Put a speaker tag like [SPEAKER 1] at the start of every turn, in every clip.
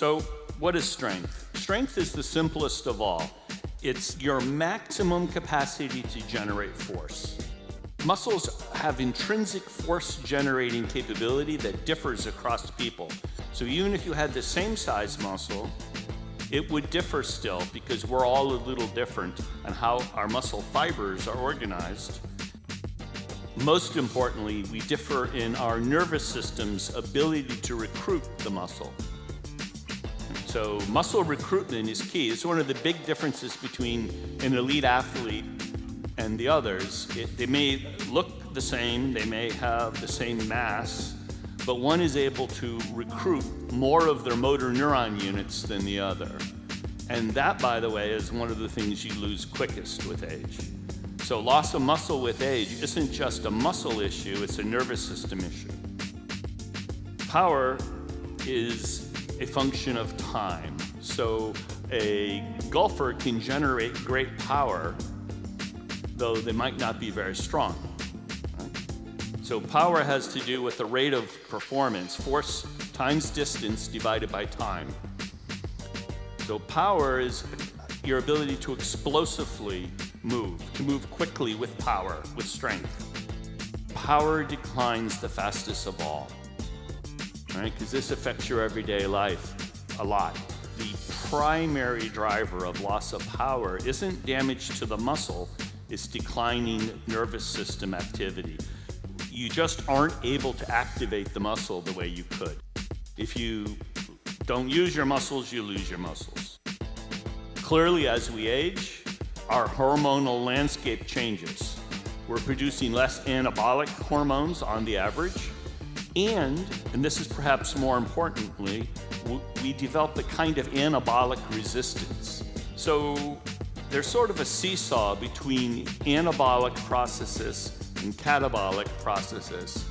[SPEAKER 1] So what is strength? Strength is the simplest of all. It's your maximum capacity to generate force. Muscles have intrinsic force-generating capability that differs across people. So even if you had the same size muscle, it would differ still because we're all a little different on how our muscle fibers are organized. Most importantly, we differ in our nervous system's ability to recruit the muscle. So muscle recruitment is key. It's one of the big differences between an elite athlete and the others. They may look the same, they may have the same mass, but one is able to recruit more of their motor neuron units than the other. And that, by the way, is one of the things you lose quickest with age. So loss of muscle with age isn't just a muscle issue, it's a nervous system issue. Power is a function of time. So a golfer can generate great power, though they might not be very strong. So power has to do with the rate of performance, force times distance divided by time. So power is your ability to explosively move, to move quickly with power, with strength. Power declines the fastest of all, right? Because this affects your everyday life a lot. The primary driver of loss of power isn't damage to the muscle, it's declining nervous system activity. You just aren't able to activate the muscle the way you could. If you don't use your muscles, you lose your muscles. Clearly, as we age, our hormonal landscape changes. We're producing less anabolic hormones on the average, and this is perhaps more importantly, we develop a kind of anabolic resistance. So there's sort of a seesaw between anabolic processes and catabolic processes.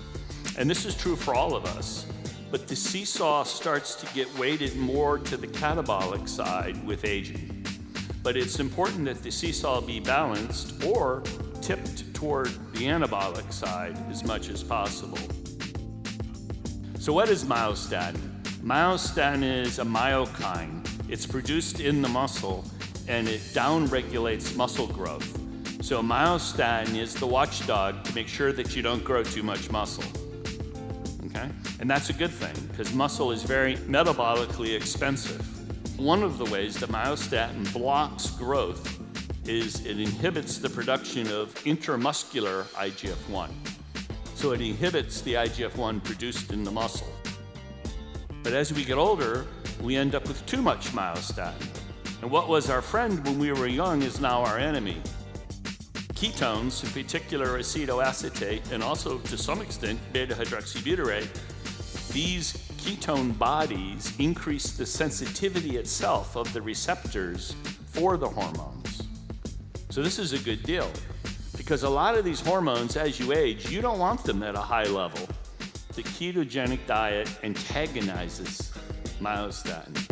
[SPEAKER 1] And this is true for all of us, but the seesaw starts to get weighted more to the catabolic side with aging. But it's important that the seesaw be balanced or tipped toward the anabolic side as much as possible. So what is myostatin? Myostatin is a myokine. It's produced in the muscle and it downregulates muscle growth. So myostatin is the watchdog to make sure that you don't grow too much muscle. Okay? And that's a good thing because muscle is very metabolically expensive. One of the ways that myostatin blocks growth is it inhibits the production of intramuscular IGF-1. So it inhibits the IGF-1 produced in the muscle. But as we get older, we end up with too much myostatin. And what was our friend when we were young is now our enemy. Ketones, in particular acetoacetate, and also to some extent beta-hydroxybutyrate, these ketone bodies increase the sensitivity itself of the receptors for the hormones. So this is a good deal because a lot of these hormones, as you age, you don't want them at a high level. The ketogenic diet antagonizes myostatin.